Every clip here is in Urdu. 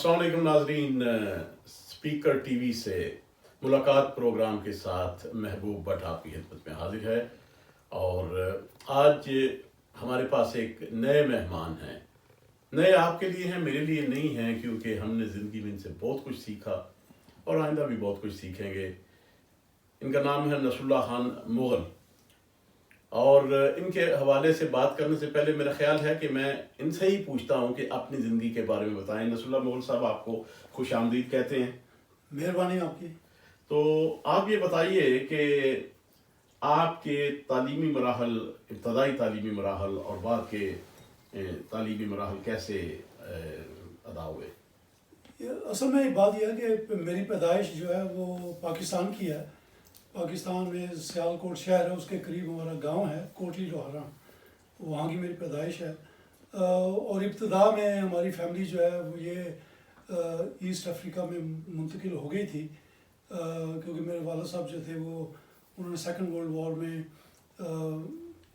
السلام علیکم ناظرین، اسپیکر ٹی وی سے ملاقات پروگرام کے ساتھ محبوب بٹ آپ کی خدمت میں حاضر ہے، اور آج ہمارے پاس ایک نئے مہمان ہیں۔ نئے آپ کے لیے ہیں، میرے لیے نہیں ہیں، کیونکہ ہم نے زندگی میں ان سے بہت کچھ سیکھا اور آئندہ بھی بہت کچھ سیکھیں گے۔ ان کا نام ہے نصر اللہ خان مغل، اور ان کے حوالے سے بات کرنے سے پہلے میرا خیال ہے کہ میں ان سے ہی پوچھتا ہوں کہ اپنی زندگی کے بارے میں بتائیں۔ نصر اللہ مغل صاحب، آپ کو خوش آمدید کہتے ہیں۔ مہربانی آپ کی۔ تو آپ یہ بتائیے کہ آپ کے تعلیمی مراحل، ابتدائی تعلیمی مراحل اور بعد کے تعلیمی مراحل کیسے ادا ہوئے؟ اصل میں ایک بات یہ ہے کہ میری پیدائش جو ہے وہ پاکستان کی ہے۔ پاکستان میں سیالکوٹ شہر ہے، اس کے قریب ہمارا گاؤں ہے کوٹلی لوہارا، وہاں کی میری پیدائش ہے۔ اور ابتدا میں ہماری فیملی جو ہے وہ یہ ایسٹ افریقہ میں منتقل ہو گئی تھی، کیونکہ میرے والد صاحب جو تھے وہ انہوں نے سیکنڈ ورلڈ وار میں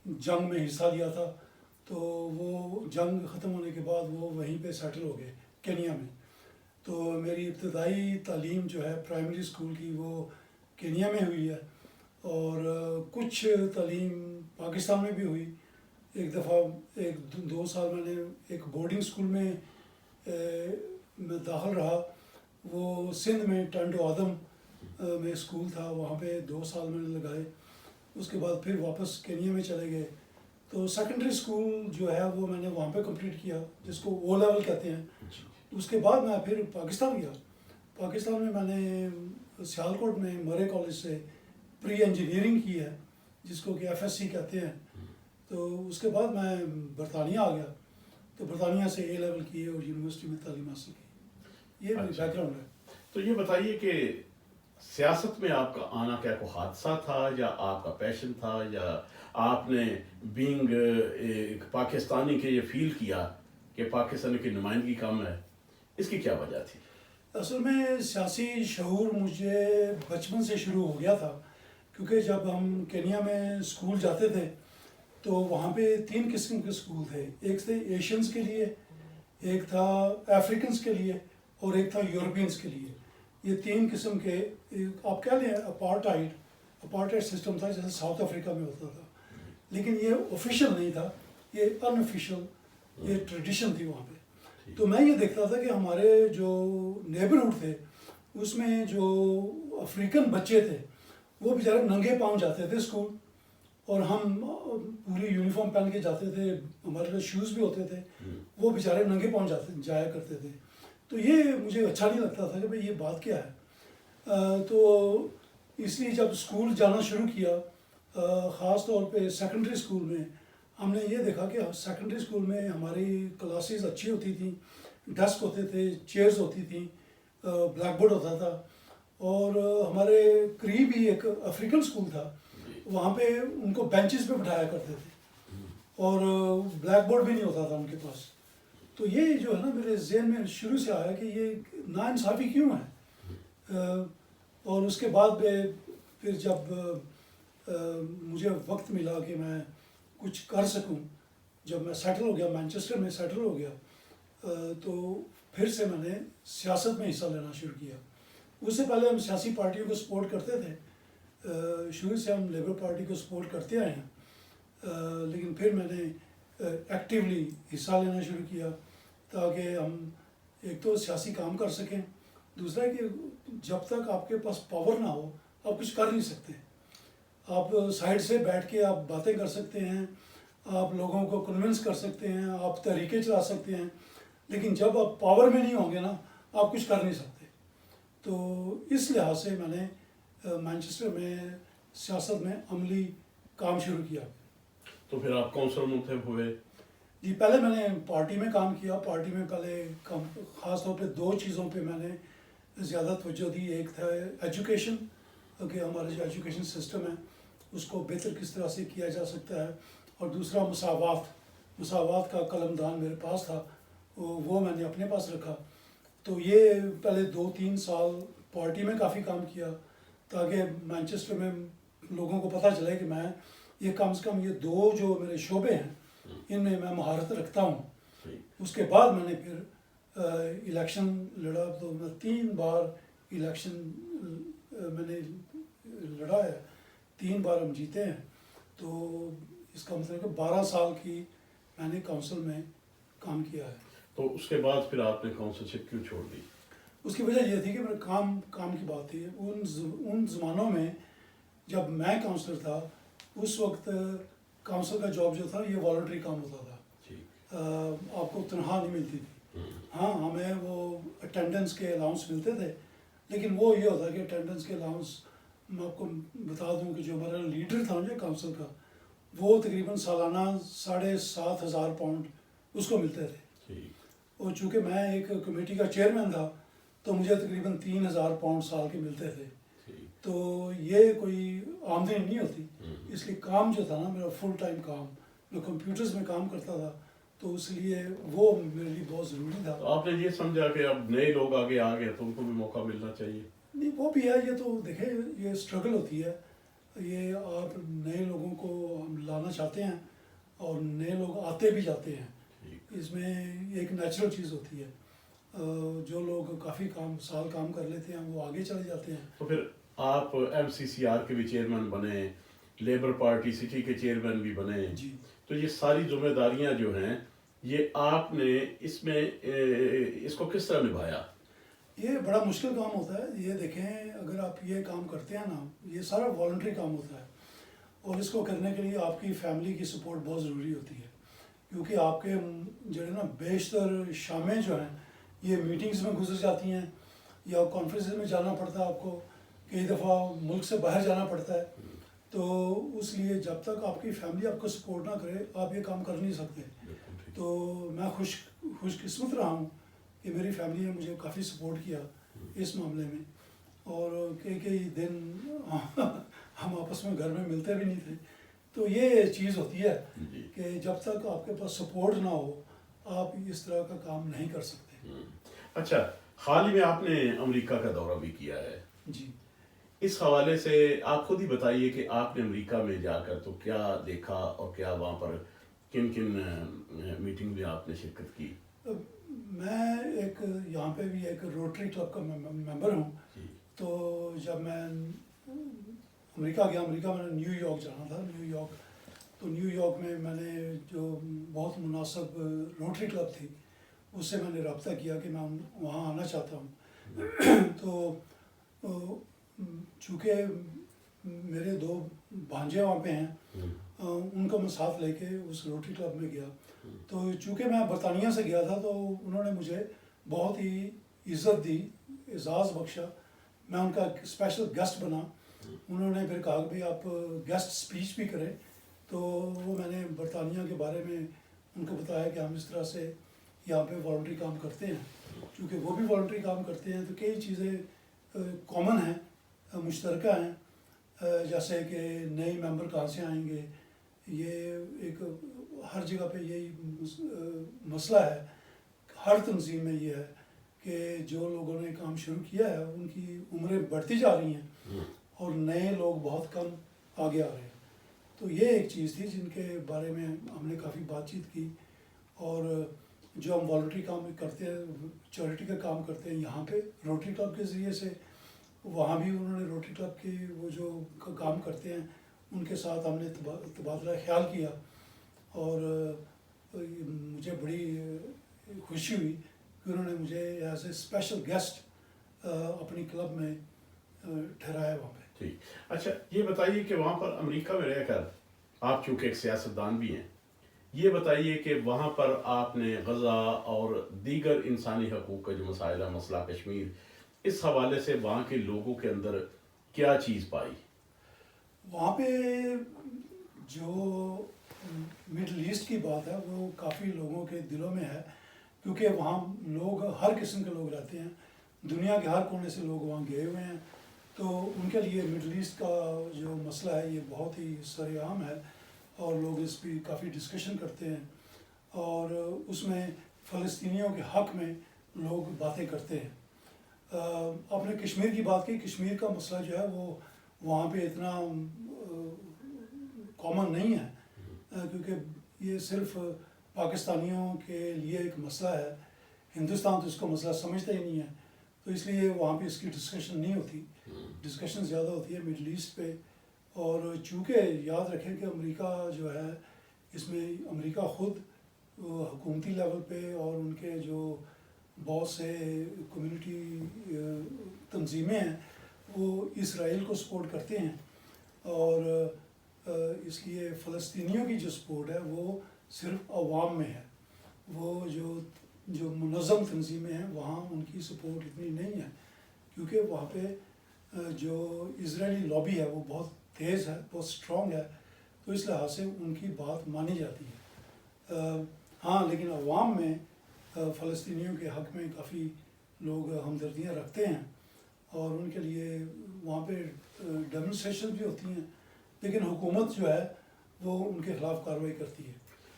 جنگ میں حصہ لیا تھا، تو وہ جنگ ختم ہونے کے بعد وہ وہیں پہ سیٹل ہو گئے کینیا میں۔ تو میری ابتدائی تعلیم جو ہے پرائمری اسکول کی وہ کینیا میں ہوئی ہے، اور کچھ تعلیم پاکستان میں بھی ہوئی۔ ایک دفعہ 2 سال میں نے ایک بورڈنگ اسکول میں داخل رہا، وہ سندھ میں ٹنڈو آدم میں اسکول تھا، وہاں پہ 2 سال میں نے لگائے۔ اس کے بعد پھر واپس کینیا میں چلے گئے، تو سیکنڈری اسکول جو ہے وہ میں نے وہاں پہ کمپلیٹ کیا، جس کو او لیول کہتے ہیں۔ اس کے بعد میں پھر پاکستان گیا۔ پاکستان میں میں نے سیالکوٹ میں مرے کالج سے پری انجینئرنگ کی ہے، جس کو کہ FSc کہتے ہیں۔ تو اس کے بعد میں برطانیہ آ گیا، تو برطانیہ سے A لیول کی اور یونیورسٹی میں تعلیم حاصل کی۔ یہ میری بیک گراؤنڈ ہے۔ تو یہ بتائیے کہ سیاست میں آپ کا آنا کیا کوئی حادثہ تھا، یا آپ کا پیشن تھا، یا آپ نے بینگ ایک پاکستانی کے یہ فیل کیا کہ پاکستان کی نمائندگی کم ہے؟ اس کی کیا وجہ تھی؟ اصل میں سیاسی شعور مجھے بچپن سے شروع ہو گیا تھا، کیونکہ جب ہم کینیا میں اسکول جاتے تھے تو وہاں پہ 3 قسم کے اسکول تھے۔ ایک تھے ایشینز کے لیے، ایک تھا افریکنز کے لیے، اور ایک تھا یورپینز کے لیے۔ یہ 3 قسم کے، آپ کہہ لیں اپارٹائڈ سسٹم تھا، جیسے ساؤتھ افریقہ میں ہوتا تھا، لیکن یہ آفیشیل نہیں تھا، یہ ان آفیشیل، یہ ٹریڈیشن تھی وہاں پہ۔ تو میں یہ دیکھتا تھا کہ ہمارے جو نیبرہڈ تھے اس میں جو افریقن بچے تھے وہ بیچارے ننگے پاؤں جاتے تھے اسکول، اور ہم پوری یونیفارم پہن کے جاتے تھے، ہمارے پاس شوز بھی ہوتے تھے، وہ بیچارے ننگے پاؤں جایا کرتے تھے۔ تو یہ مجھے اچھا نہیں لگتا تھا کہ بھئی یہ بات کیا ہے۔ تو اس لیے جب اسکول جانا شروع کیا، خاص طور پہ سیکنڈری اسکول میں، ہم نے یہ دیکھا کہ سیکنڈری اسکول میں ہماری کلاسز اچھی ہوتی تھیں، ڈیسک ہوتے تھے، چیئرز ہوتی تھیں، بلیک بورڈ ہوتا تھا، اور ہمارے قریب ہی ایک افریقن اسکول تھا، وہاں پہ ان کو بینچز پہ بٹھایا کرتے تھے، اور بلیک بورڈ بھی نہیں ہوتا تھا ان کے پاس۔ تو یہ جو ہے نا میرے ذہن میں شروع سے آیا کہ یہ ناانصافی کیوں ہے۔ اور اس کے بعد پھر جب مجھے وقت ملا کہ میں کچھ کر سکوں، جب میں سیٹل ہو گیا، مانچسٹر میں سیٹل ہو گیا، تو پھر سے میں نے سیاست میں حصہ لینا شروع کیا۔ اس سے پہلے ہم سیاسی پارٹیوں کو سپورٹ کرتے تھے، شروع سے ہم لیبر پارٹی کو سپورٹ کرتے آئے ہیں، لیکن پھر میں نے ایکٹیولی حصہ لینا شروع کیا، تاکہ ہم ایک تو سیاسی کام کر سکیں، دوسرا کہ جب تک آپ کے پاس پاور نہ ہو آپ کچھ کر نہیں سکتے۔ آپ سائڈ سے بیٹھ کے آپ باتیں کر سکتے ہیں، آپ لوگوں کو کنونس کر سکتے ہیں، آپ تحریکیں چلا سکتے ہیں، لیکن جب آپ پاور میں نہیں ہوں گے نا آپ کچھ کر نہیں سکتے۔ تو اس لحاظ سے میں نے مانچسٹر میں سیاست میں عملی کام شروع کیا۔ تو پھر آپ کونسل منتخب ہوئے؟ جی، پہلے میں نے پارٹی میں کام کیا۔ پارٹی میں پہلے خاص طور پہ 2 چیزوں پہ میں نے زیادہ توجہ دی۔ ایک تھا ایجوکیشن، کہ ہمارا جو ایجوکیشن سسٹم ہے اس کو بہتر کس طرح سے کیا جا سکتا ہے، اور دوسرا مساوات کا قلم دان میرے پاس تھا، وہ میں نے اپنے پاس رکھا۔ تو یہ پہلے 2-3 سال پارٹی میں کافی کام کیا، تاکہ مانچسٹر میں لوگوں کو پتہ چلے کہ میں یہ کم سے کم یہ 2 جو میرے شعبے ہیں ان میں مہارت رکھتا ہوں۔ اس کے بعد میں نے پھر الیکشن لڑا تو میں 3 بار الیکشن میں نے لڑا ہے، 3 بار ہم جیتے ہیں، تو اس کا مطلب کہ 12 سال کی میں نے کونسل میں کام کیا ہے۔ تو اس کے بعد پھر آپ نے کونسلشپ کیوں چھوڑ دی؟ اس کی وجہ یہ تھی کہ میرا کام کی بات تھی۔ ان زمانوں میں جب میں کونسلر تھا اس وقت کونسل کا جاب جو تھا یہ والنٹری کام ہوتا تھا، آپ کو تنخواہ نہیں ملتی تھی۔ ہاں ہمیں وہ اٹینڈنس کے الاؤنس ملتے تھے، لیکن وہ یہ ہوتا کہ اٹینڈنس کے الاؤنس میں آپ کو بتا دوں کہ جو ہمارا لیڈر تھا نا کونسل کا، وہ تقریباً سالانہ 7,500 پاؤنڈ اس کو ملتے تھے، اور چونکہ میں ایک کمیٹی کا چیئرمین تھا تو مجھے تقریباً 3,000 پاؤنڈ سال کے ملتے تھے، تو یہ کوئی آمدنی نہیں ہوتی۔ اس لیے کام جو تھا نا میرا فل ٹائم کام، میں کمپیوٹرز میں کام کرتا تھا، تو اس لیے وہ میرے لیے بہت ضروری تھا۔ تو آپ نے یہ سمجھا کہ اب نئے لوگ آگے آ گئے تو ان کو بھی موقع ملنا چاہیے؟ نہیں وہ بھی ہے، یہ تو دیکھیں یہ اسٹرگل ہوتی ہے، یہ آپ نئے لوگوں کو ہم لانا چاہتے ہیں اور نئے لوگ آتے بھی جاتے ہیں، اس میں ایک نیچرل چیز ہوتی ہے، جو لوگ کافی سال کام کر لیتے ہیں وہ آگے چلے جاتے ہیں۔ تو پھر آپ MCCR کے بھی چیئرمین بنے، لیبر پارٹی سٹی کے چیئرمین بھی بنے، جی تو یہ ساری ذمہ داریاں جو ہیں یہ آپ نے اس میں اس کو کس طرح نبھایا؟ یہ بڑا مشکل کام ہوتا ہے، یہ دیکھیں اگر آپ یہ کام کرتے ہیں نا، یہ سارا والنٹری کام ہوتا ہے، اور اس کو کرنے کے لیے آپ کی فیملی کی سپورٹ بہت ضروری ہوتی ہے، کیونکہ آپ کے جو ہے نا بیشتر شامیں جو ہیں یہ میٹنگز میں گزر جاتی ہیں، یا کانفرنسز میں جانا پڑتا ہے آپ کو، کئی دفعہ ملک سے باہر جانا پڑتا ہے، تو اس لیے جب تک آپ کی فیملی آپ کو سپورٹ نہ کرے آپ یہ کام کر نہیں سکتے۔ تو میں خوش قسمت رہا ہوں کہ میری فیملی نے مجھے کافی سپورٹ کیا اس معاملے میں، اور کئی دن ہم آپس میں گھر میں ملتے بھی نہیں تھے، تو یہ چیز ہوتی ہے کہ جب تک آپ کے پاس سپورٹ نہ ہو آپ اس طرح کا کام نہیں کر سکتے۔ اچھا، حال ہی میں آپ نے امریکہ کا دورہ بھی کیا ہے، جی اس حوالے سے آپ خود ہی بتائیے کہ آپ نے امریکہ میں جا کر تو کیا دیکھا اور کیا وہاں پر کن میٹنگ میں آپ نے شرکت کی؟ میں ایک یہاں پہ بھی ایک روٹری کلب کا ممبر ہوں، تو جب میں امریکہ گیا، امریکہ میں نے نیو یارک جانا تھا، تو نیو یارک میں نے جو بہت مناسب روٹری کلب تھی اس سے میں نے رابطہ کیا کہ میں وہاں آنا چاہتا ہوں، تو چونکہ میرے 2 بھانجے وہاں پہ ہیں، ان کو میں ساتھ لے کے اس روٹری کلب میں گیا، تو چونکہ میں برطانیہ سے گیا تھا تو انہوں نے مجھے بہت ہی عزت دی، اعزاز بخشا، میں ان کا اسپیشل گیسٹ بنا۔ انہوں نے پھر کہا کہ آپ گیسٹ اسپیچ بھی کریں، تو وہ میں نے برطانیہ کے بارے میں ان کو بتایا کہ ہم اس طرح سے یہاں پہ والنٹری کام کرتے ہیں، چونکہ وہ بھی والنٹری کام کرتے ہیں، تو کئی چیزیں کامن ہیں، مشترکہ ہیں، جیسے کہ نئے ممبر کہاں سے آئیں گے، یہ ایک ہر جگہ پہ یہی مسئلہ ہے، ہر تنظیم میں یہ ہے کہ جو لوگوں نے کام شروع کیا ہے ان کی عمریں بڑھتی جا رہی ہیں اور نئے لوگ بہت کم آگے آ رہے ہیں، تو یہ ایک چیز تھی جن کے بارے میں ہم نے کافی بات چیت کی، اور جو ہم والنٹری کام کرتے ہیں، چیریٹی کا کام کرتے ہیں یہاں پہ روٹری کلب کے ذریعے سے، وہاں بھی انہوں نے روٹری کلب کی وہ جو کام کرتے ہیں ان کے ساتھ ہم نے تبادلہ خیال کیا، اور مجھے بڑی خوشی ہوئی کہ انہوں نے مجھے ایز اے اسپیشل گیسٹ اپنی کلب میں ٹھہرایا وہاں پہ۔ ٹھیک، اچھا یہ بتائیے کہ وہاں پر امریکہ میں رہ کر آپ چونکہ ایک سیاستدان بھی ہیں، یہ بتائیے کہ وہاں پر آپ نے غزہ اور دیگر انسانی حقوق کا جو مسائل ہے، مسئلہ کشمیر، اس حوالے سے وہاں کے لوگوں کے اندر کیا چیز پائی؟ وہاں پہ جو مڈل ایسٹ کی بات ہے وہ کافی لوگوں کے دلوں میں ہے، کیونکہ وہاں لوگ ہر قسم کے لوگ رہتے ہیں، دنیا کے ہر کونے سے لوگ وہاں گئے ہوئے ہیں، تو ان کے لیے مڈل ایسٹ کا جو مسئلہ ہے یہ بہت ہی سرعام ہے، اور لوگ اس پہ کافی ڈسکشن کرتے ہیں، اور اس میں فلسطینیوں کے حق میں لوگ باتیں کرتے ہیں۔ آپ نے کشمیر کی بات کی، کشمیر کا مسئلہ جو ہے وہ وہاں پہ اتنا کامن نہیں ہے، کیونکہ یہ صرف پاکستانیوں کے لیے ایک مسئلہ ہے ہندوستان تو اس کا مسئلہ سمجھتا ہی نہیں ہے، تو اس لیے وہاں پہ اس کی ڈسکشن نہیں ہوتی، ڈسکشن زیادہ ہوتی ہے مڈل ایسٹ پہ. اور چونکہ یاد رکھیں کہ امریکہ جو ہے اس میں امریکہ خود حکومتی لیول پہ اور ان کے جو بہت سے کمیونٹی تنظیمیں ہیں وہ اسرائیل کو سپورٹ کرتے ہیں، اور اس لیے فلسطینیوں کی جو سپورٹ ہے وہ صرف عوام میں ہے. وہ جو منظم تنظیمیں ہیں وہاں ان کی سپورٹ اتنی نہیں ہے، کیونکہ وہاں پہ جو اسرائیلی لابی ہے وہ بہت تیز ہے، بہت اسٹرانگ ہے، تو اس لحاظ سے ان کی بات مانی جاتی ہے. ہاں لیکن عوام میں فلسطینیوں کے حق میں کافی لوگ ہمدردیاں رکھتے ہیں، اور ان کے لیے وہاں پہ ڈیمونسٹریشن بھی ہوتی ہیں، لیکن حکومت جو ہے وہ ان کے خلاف کارروائی کرتی ہے.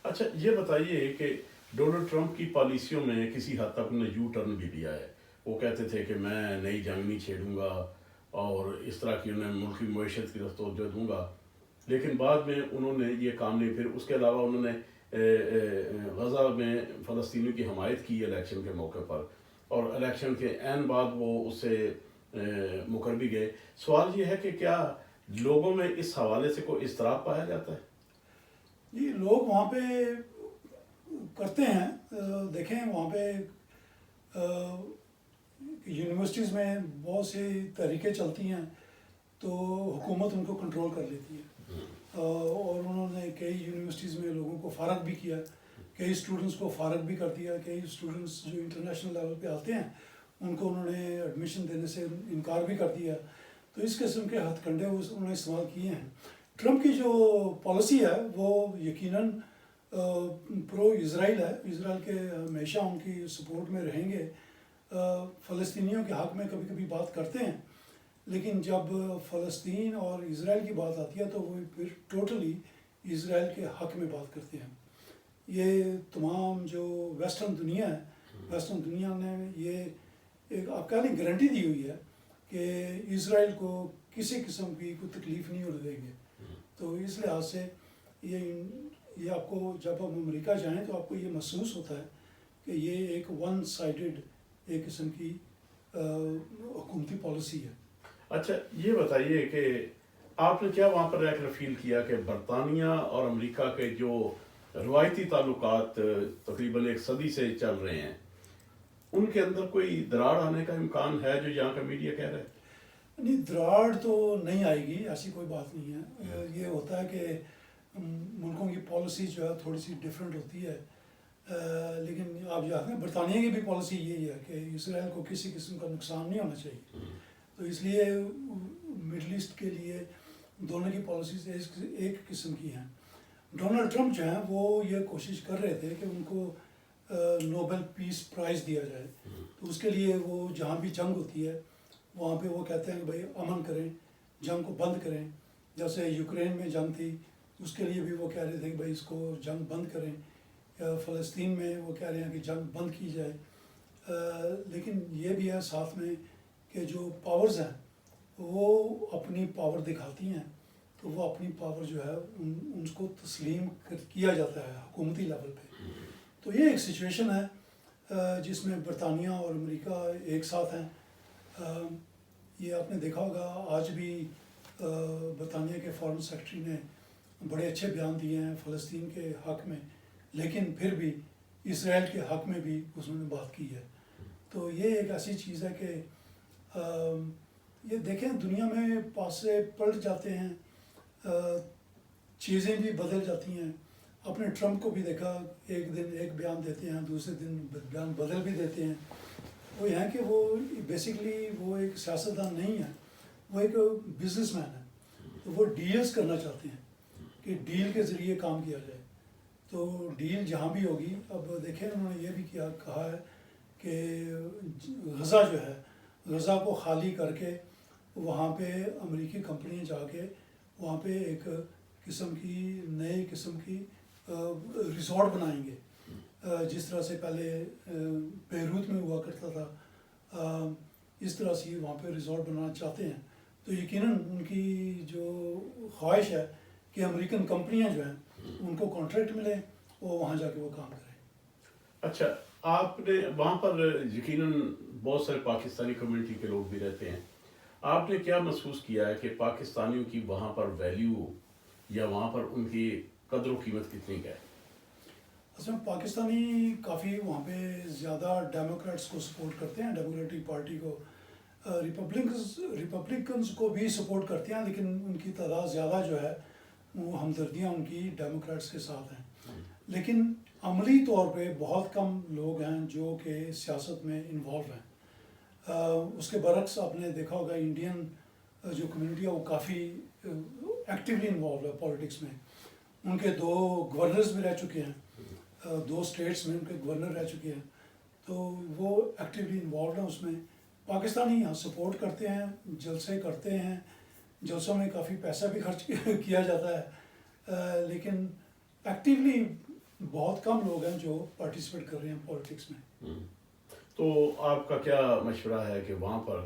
اچھا یہ بتائیے کہ ڈونلڈ ٹرمپ کی پالیسیوں میں کسی حد تک انہوں نے یو ٹرن بھی لیا ہے. وہ کہتے تھے کہ میں نئی جنگ نہیں چھیڑوں گا اور اس طرح کی انہیں ملکی معیشت کی طرف توجہ دوں گا، لیکن بعد میں انہوں نے یہ کام نہیں. پھر اس کے علاوہ انہوں نے غزہ میں فلسطینیوں کی حمایت کی الیکشن کے موقع پر، اور الیکشن کے عین بعد وہ اس سے مکر بھی گئے. سوال یہ ہے کہ کیا لوگوں میں اس حوالے سے کوئی اضطراب پایا جاتا ہے؟ جی لوگ وہاں پہ کرتے ہیں. دیکھیں وہاں پہ یونیورسٹیز میں بہت سی تحریکیں چلتی ہیں تو حکومت ان کو کنٹرول کر لیتی ہے، اور انہوں نے کئی یونیورسٹیز میں لوگوں کو فارغ بھی کیا، کئی اسٹوڈنٹس کو فارغ بھی کر دیا. کئی اسٹوڈنٹس جو انٹرنیشنل لیول پہ آتے ہیں ان کو انہوں نے ایڈمیشن دینے سے انکار بھی کر دیا. تو اس قسم کے ہتھ کنڈے انہوں نے استعمال کیے ہیں. ٹرمپ کی جو پالیسی ہے وہ یقیناً پرو اسرائیل ہے، اسرائیل کے ہمیشہ ان کی سپورٹ میں رہیں گے. فلسطینیوں کے حق میں کبھی کبھی بات کرتے ہیں، لیکن جب فلسطین اور اسرائیل کی بات آتی ہے تو وہ پھر ٹوٹلی اسرائیل کے حق میں بات کرتے ہیں. یہ تمام جو ویسٹرن دنیا ہے، ویسٹرن دنیا نے یہ ایک آپ کہہ لیں گارنٹی دی ہوئی ہے کہ اسرائیل کو کسی قسم کی کوئی تکلیف نہیں ہونے دیں گے. تو اس لحاظ سے یہ آپ کو جب آپ امریکہ جائیں تو آپ کو یہ محسوس ہوتا ہے کہ یہ ایک ون سائیڈڈ ایک قسم کی حکومتی پالیسی ہے. اچھا یہ بتائیے کہ آپ نے کیا وہاں پر رہ کر فیل کیا کہ برطانیہ اور امریکہ کے جو روایتی تعلقات تقریباً ایک صدی سے چل رہے ہیں ان کے اندر کوئی دراڑ آنے کا امکان ہے جو یہاں کا میڈیا کہہ رہا ہے؟ نہیں دراڑ تو نہیں آئے گی، ایسی کوئی بات نہیں ہے. یہ ہوتا ہے کہ ملکوں کی پالیسی جو ہے تھوڑی سی ڈفرینٹ ہوتی ہے، لیکن آپ جانتے ہیں برطانیہ کی بھی پالیسی یہی ہے کہ اسرائیل کو کسی قسم کا نقصان نہیں ہونا چاہیے. تو اس لیے مڈل ایسٹ کے لیے دونوں کی پالیسیز ایک قسم کی ہیں. ڈونلڈ ٹرمپ جو ہیں وہ یہ کوشش کر رہے تھے کہ ان کو نوبل پیس پرائز دیا جائے. تو اس کے لیے وہ جہاں بھی جنگ ہوتی ہے وہاں پہ وہ کہتے ہیں کہ بھائی امن کریں، جنگ کو بند کریں. جیسے یوکرین میں جنگ تھی اس کے لیے بھی وہ کہہ رہے تھے کہ بھائی اس کو جنگ بند کریں. فلسطین میں وہ کہہ رہے ہیں کہ جنگ بند کی جائے. لیکن یہ بھی ہے ساتھ میں کہ جو پاورز ہیں وہ اپنی پاور دکھاتی ہیں، تو وہ اپنی پاور جو ہے ان کو تسلیم کیا جاتا ہے حکومتی لیول پہ. تو یہ ایک سچویشن ہے جس میں برطانیہ اور امریکہ ایک ساتھ ہیں. یہ آپ نے دیکھا ہوگا آج بھی برطانیہ کے فارن سیکرٹری نے بڑے اچھے بیان دیے ہیں فلسطین کے حق میں، لیکن پھر بھی اسرائیل کے حق میں بھی اس نے بات کی ہے. تو یہ ایک ایسی چیز ہے کہ یہ دیکھیں دنیا میں پاسے پلٹ جاتے ہیں، چیزیں بھی بدل جاتی ہیں. آپ نے ٹرمپ کو بھی دیکھا، ایک دن ایک بیان دیتے ہیں، دوسرے دن بیان بدل بھی دیتے ہیں. وہ یہ ہے کہ وہ بیسیکلی وہ ایک سیاستدان نہیں ہے، وہ ایک بزنس مین ہے. تو وہ ڈیلز کرنا چاہتے ہیں کہ ڈیل کے ذریعے کام کیا جائے. تو ڈیل جہاں بھی ہوگی، اب دیکھیں انہوں نے یہ بھی کہا ہے کہ غزہ جو ہے غزہ کو خالی کر کے وہاں پہ امریکی کمپنیاں جا کے وہاں پہ ایک قسم کی نئے قسم کی ریزورٹ بنائیں گے، جس طرح سے پہلے بیروت میں ہوا کرتا تھا. اس طرح سے وہاں پہ ریزورٹ بنانا چاہتے ہیں. تو یقیناً ان کی جو خواہش ہے کہ امریکن کمپنیاں جو ہیں ان کو کانٹریکٹ ملے اور وہاں جا کے وہ کام کریں. اچھا، آپ نے وہاں پر یقیناً بہت سارے پاکستانی کمیونٹی کے لوگ بھی رہتے ہیں، آپ نے کیا محسوس کیا ہے کہ پاکستانیوں کی وہاں پر ویلیو یا وہاں پر ان کی قدر و قیمت کتنی ہے؟ اصل میں پاکستانی کافی وہاں پہ زیادہ ڈیموکریٹس کو سپورٹ کرتے ہیں، ڈیموکریٹک پارٹی کو، ریپبلکنز کو بھی سپورٹ کرتے ہیں، لیکن ان کی تعداد زیادہ جو ہے وہ ہمدردیاں ان کی ڈیموکریٹس کے ساتھ ہیں. لیکن عملی طور پہ بہت کم لوگ ہیں جو کہ سیاست میں انوالو ہیں. اس کے برعکس آپ نے دیکھا ہوگا انڈین جو کمیونٹی ہے وہ کافی ایکٹیولی انوالو ہے پالیٹکس میں. ان کے 2 گورنرز بھی رہ چکے ہیں، 2 اسٹیٹس میں ان کے گورنر رہ چکے ہیں، تو وہ ایکٹیولی انوالوڈ ہیں اس میں. پاکستانی یہاں سپورٹ کرتے ہیں، جلسے کرتے ہیں، جلسوں میں کافی پیسہ بھی خرچ کیا جاتا ہے، لیکن ایکٹیولی بہت کم لوگ ہیں جو پارٹیسپیٹ کر رہے ہیں پالیٹکس میں. تو آپ کا کیا مشورہ ہے کہ وہاں پر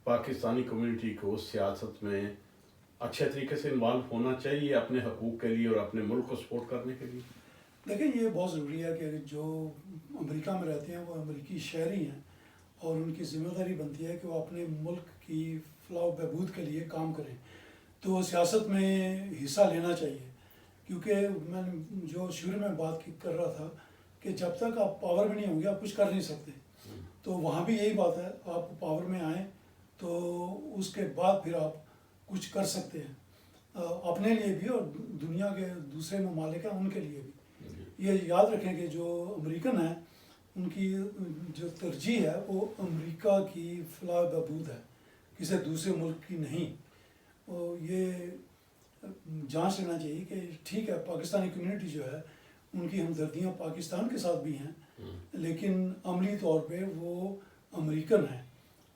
پاکستانی کمیونٹی کو سیاست میں اچھے طریقے سے انوالو ہونا چاہیے اپنے حقوق کے لیے اور اپنے ملک کو سپورٹ کرنے کے لیے؟ دیکھیں یہ بہت ضروری ہے کہ جو امریکہ میں رہتے ہیں وہ امریکی شہری ہیں، اور ان کی ذمہ داری بنتی ہے کہ وہ اپنے ملک کی فلاح و بہبود کے لیے کام کریں. تو سیاست میں حصہ لینا چاہیے، کیونکہ میں نے جو شروع میں بات کر رہا تھا کہ جب تک آپ پاور میں نہیں ہوں گے آپ کچھ کر نہیں سکتے. تو وہاں بھی یہی بات ہے، آپ پاور میں آئیں تو اس کے بعد پھر آپ کچھ کر سکتے ہیں، اپنے لیے بھی اور دنیا کے دوسرے ممالک ہیں ان کے لیے بھی. یہ یاد رکھیں کہ جو امریکن ہیں ان کی جو ترجیح ہے وہ امریکہ کی فلاح و بہبود ہے، کسی دوسرے ملک کی نہیں. یہ جانچ لینا چاہیے کہ ٹھیک ہے پاکستانی کمیونٹی جو ہے ان کی ہمدردیاں پاکستان کے ساتھ بھی ہیں، لیکن عملی طور پہ وہ امریکن ہیں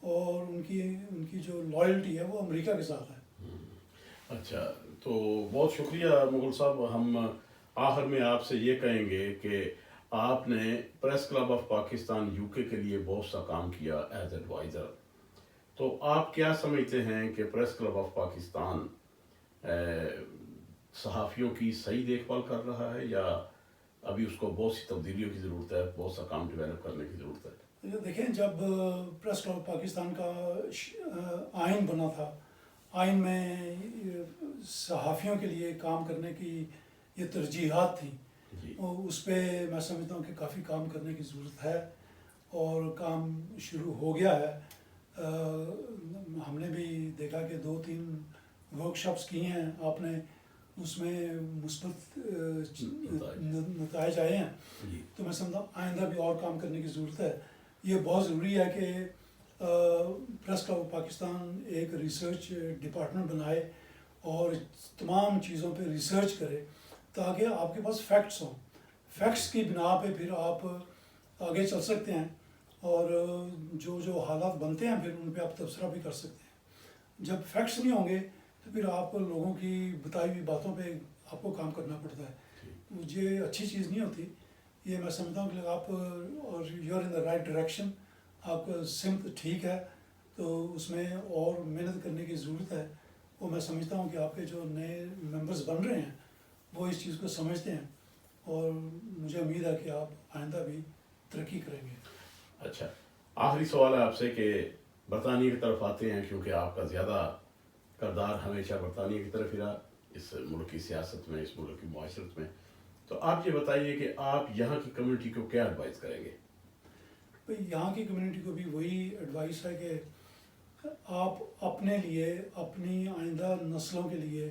اور ان کی جو لائلٹی ہے وہ امریکہ کے ساتھ ہے. اچھا، تو بہت شکریہ مغل صاحب. ہم آخر میں آپ سے یہ کہیں گے کہ آپ نے press club of Pakistan you کے لیے بہت سا کام کیا ایز ایڈوائزر. تو آپ کیا سمجھتے ہیں کہ پریس کلب آف پاکستان صحافیوں کی صحیح دیکھ بھال کر رہا ہے یا ابھی اس کو بہت سی تبدیلیوں کی ضرورت ہے، بہت سا کام ڈیولپ کرنے کی ضرورت ہے؟ دیکھیں جب پریس کلب پاکستان کا آئین بنا تھا، آئین میں صحافیوں کے لیے کام کرنے کی یہ ترجیحات تھیں، اس پہ میں سمجھتا ہوں کہ کافی کام کرنے کی ضرورت ہے اور کام شروع ہو گیا ہے. ہم نے بھی دیکھا کہ 2-3 ورکشاپس کی ہیں آپ نے، اس میں مثبت نتائج آئے ہیں. تو میں سمجھتا ہوں آئندہ بھی اور کام کرنے کی ضرورت ہے. یہ بہت ضروری ہے کہ پریس کلب پاکستان ایک ریسرچ ڈپارٹمنٹ بنائے اور تمام چیزوں پہ ریسرچ کرے تاکہ آپ کے پاس فیکٹس ہوں. فیکٹس کی بنا پہ پھر آپ آگے چل سکتے ہیں اور جو حالات بنتے ہیں پھر ان پہ آپ تبصرہ بھی کر سکتے ہیں. جب فیکٹس نہیں ہوں گے تو پھر آپ لوگوں کی بتائی ہوئی باتوں پہ آپ کو کام کرنا پڑتا ہے. یہ اچھی چیز نہیں ہوتی. یہ میں سمجھتا ہوں کہ آپ اور you are in the right direction, آپ کا سمت ٹھیک ہے، تو اس میں اور محنت کرنے کی ضرورت ہے. وہ میں سمجھتا ہوں کہ آپ کے جو نئے ممبرز بن رہے ہیں وہ اس چیز کو سمجھتے ہیں اور مجھے امید ہے کہ آپ آئندہ بھی ترقی کریں گے. اچھا، آخری سوال ہے آپ سے کہ برطانیہ کی طرف آتے ہیں کیونکہ آپ کا زیادہ کردار ہمیشہ برطانیہ کی طرف ہی رہا اس ملک کی سیاست میں، اس ملک کی معاشرت میں. تو آپ یہ بتائیے کہ آپ یہاں کی کمیونٹی کو کیا ایڈوائز کریں گے؟ یہاں کی کمیونٹی کو بھی وہی ایڈوائس ہے کہ آپ اپنے لیے، اپنی آئندہ نسلوں کے لیے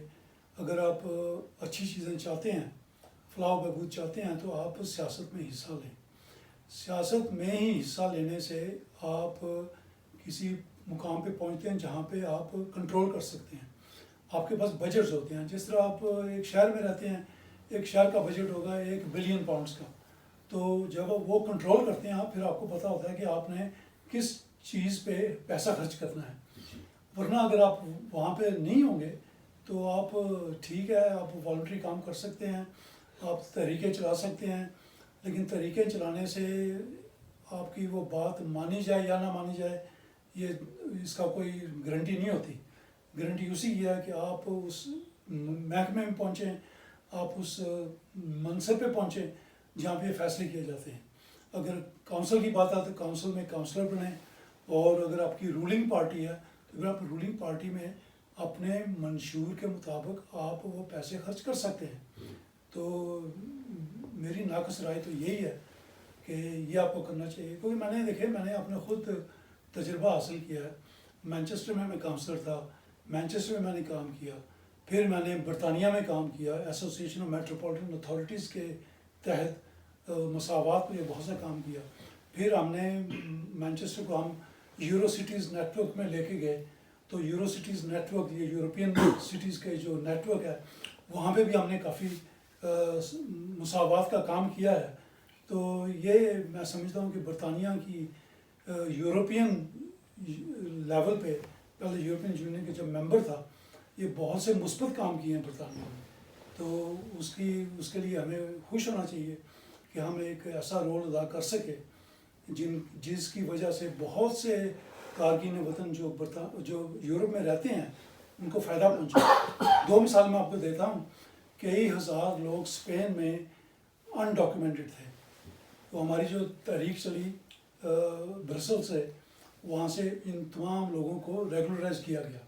اگر آپ اچھی چیزیں چاہتے ہیں، فلاح و بہبود چاہتے ہیں، تو آپ سیاست میں حصہ لیں. سیاست میں ہی حصہ لینے سے آپ کسی مقام پہ پہنچتے ہیں جہاں پہ آپ کنٹرول کر سکتے ہیں. آپ کے پاس بجٹس ہوتے ہیں. جس طرح آپ ایک شہر میں رہتے ہیں، ایک شہر کا بجٹ ہوگا 1 بلین پاؤنڈس کا. تو جب وہ کنٹرول کرتے ہیں آپ، پھر آپ کو پتہ ہوتا ہے کہ آپ نے کس چیز پہ پیسہ خرچ کرنا ہے. ورنہ اگر آپ وہاں پہ نہیں ہوں گے تو آپ ٹھیک ہے آپ والنٹری کام کر سکتے ہیں، آپ تحریکیں چلا سکتے ہیں، لیکن تحریکیں چلانے سے آپ کی وہ بات مانی جائے یا نہ مانی جائے یہ اس کا کوئی گارنٹی نہیں ہوتی. گارنٹی اسی یہ ہے کہ آپ اس محکمے میں پہنچیں، آپ اس منصب پہ پہنچیں جہاں پہ فیصلے کیے جاتے ہیں. اگر کونسل کی بات آئے تو کونسل میں کونسلر بنیں، اور اگر آپ کی رولنگ پارٹی ہے تو پھر آپ رولنگ پارٹی میں اپنے منشور کے مطابق آپ وہ پیسے خرچ کر سکتے ہیں۔ تو میری ناقص رائے تو یہی ہے کہ یہ آپ کو کرنا چاہیے، کیونکہ میں نے اپنے خود تجربہ حاصل کیا ہے۔ مینچسٹر میں کاؤنسلر تھا، مینچسٹر میں نے کام کیا، پھر میں نے برطانیہ میں کام کیا ایسوسی ایشن آف میٹروپولیٹن اتھارٹیز کے تحت مساوات پہ بہت سا کام کیا۔ پھر ہم نے مینچسٹر کو ہم یورو سٹیز نیٹ ورک میں لے کے گئے، تو یورو سٹیز نیٹ ورک، یہ یورپین سٹیز کے جو نیٹ ورک ہے، وہاں پہ بھی ہم نے کافی مساوات کا کام کیا ہے۔ تو یہ میں سمجھتا ہوں کہ برطانیہ کی یورپین لیول پہ، پہلے یورپین یونین کے جب ممبر تھا، یہ بہت سے مثبت کام کیے ہیں برطانیہ میں، تو اس کے لیے ہمیں خوش ہونا چاہیے کہ ہم ایک ایسا رول ادا کر سکے جس کی وجہ سے بہت سے کارکن وطن جو یورپ میں رہتے ہیں ان کو فائدہ پہنچے۔ 2 مثال میں آپ کو دیتا ہوں، کئی ہزار لوگ اسپین میں ان ڈاکیومنٹڈ تھے، تو ہماری جو تحریک چلی برسل سے، وہاں سے ان تمام لوگوں کو ریگولرائز کیا گیا۔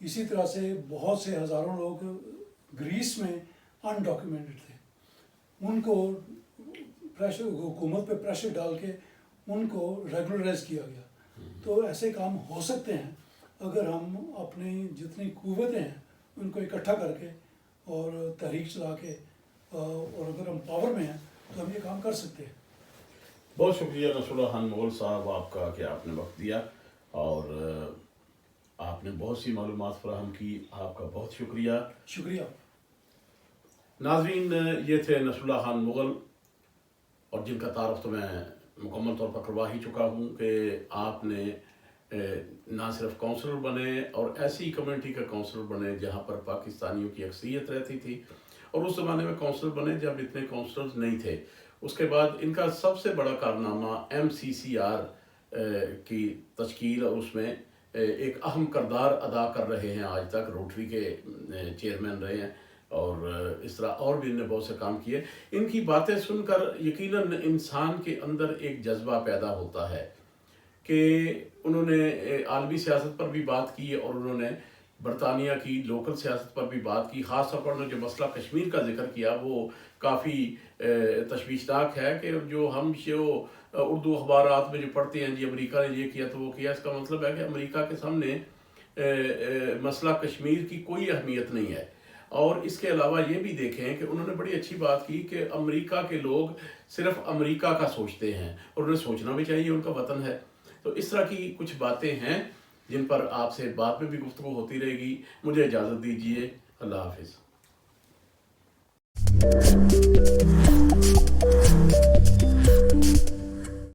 اسی طرح سے بہت سے ہزاروں لوگ گریس میں ان ڈاکیومنٹڈ تھے، ان کو حکومت پہ پریشر ڈال کے ان کو ریگولرائز کیا گیا۔ تو ایسے کام ہو سکتے ہیں اگر ہم اپنی جتنی قوتیں ہیں ان کو اکٹھا کر کے اور تحریک چلا کے، اور اگر ہم پاور میں ہیں تو ہم یہ کام کر سکتے ہیں۔ بہت شکریہ نصراللہ خان مغل صاحب آپ کا کہ آپ نے وقت دیا اور آپ نے بہت سی معلومات فراہم کی، آپ کا بہت شکریہ۔ شکریہ۔ ناظرین، یہ تھے نصراللہ خان مغل، اور جن کا تعارف تو میں مکمل طور پر کروا ہی چکا ہوں کہ آپ نے نہ صرف کونسلر بنے اور ایسی کمیونٹی کا کونسلر بنے جہاں پر پاکستانیوں کی اکثریت رہتی تھی، اور اس زمانے میں کونسلر بنے جب اتنے کونسلرز نہیں تھے۔ اس کے بعد ان کا سب سے بڑا کارنامہ MCCR کی تشکیل، اور اس میں ایک اہم کردار ادا کر رہے ہیں آج تک، روٹری کے چیئرمین رہے ہیں، اور اس طرح اور بھی انہوں نے بہت سے کام کیے۔ ان کی باتیں سن کر یقیناً انسان کے اندر ایک جذبہ پیدا ہوتا ہے کہ انہوں نے عالمی سیاست پر بھی بات کی، اور انہوں نے برطانیہ کی لوکل سیاست پر بھی بات کی۔ خاص طور پر انہوں نے جو مسئلہ کشمیر کا ذکر کیا وہ کافی تشویشناک ہے کہ جو ہم اردو اخبارات میں جو پڑھتے ہیں، جی امریکہ نے یہ کیا تو وہ کیا، اس کا مطلب ہے کہ امریکہ کے سامنے مسئلہ کشمیر کی کوئی اہمیت نہیں ہے۔ اور اس کے علاوہ یہ بھی دیکھیں کہ انہوں نے بڑی اچھی بات کی کہ امریکہ کے لوگ صرف امریکہ کا سوچتے ہیں، اور انہیں سوچنا بھی چاہیے، ان کا وطن ہے۔ تو اس طرح کی کچھ باتیں ہیں جن پر آپ سے بعد میں بھی گفتگو ہوتی رہے گی۔ مجھے اجازت دیجیے، اللہ حافظ۔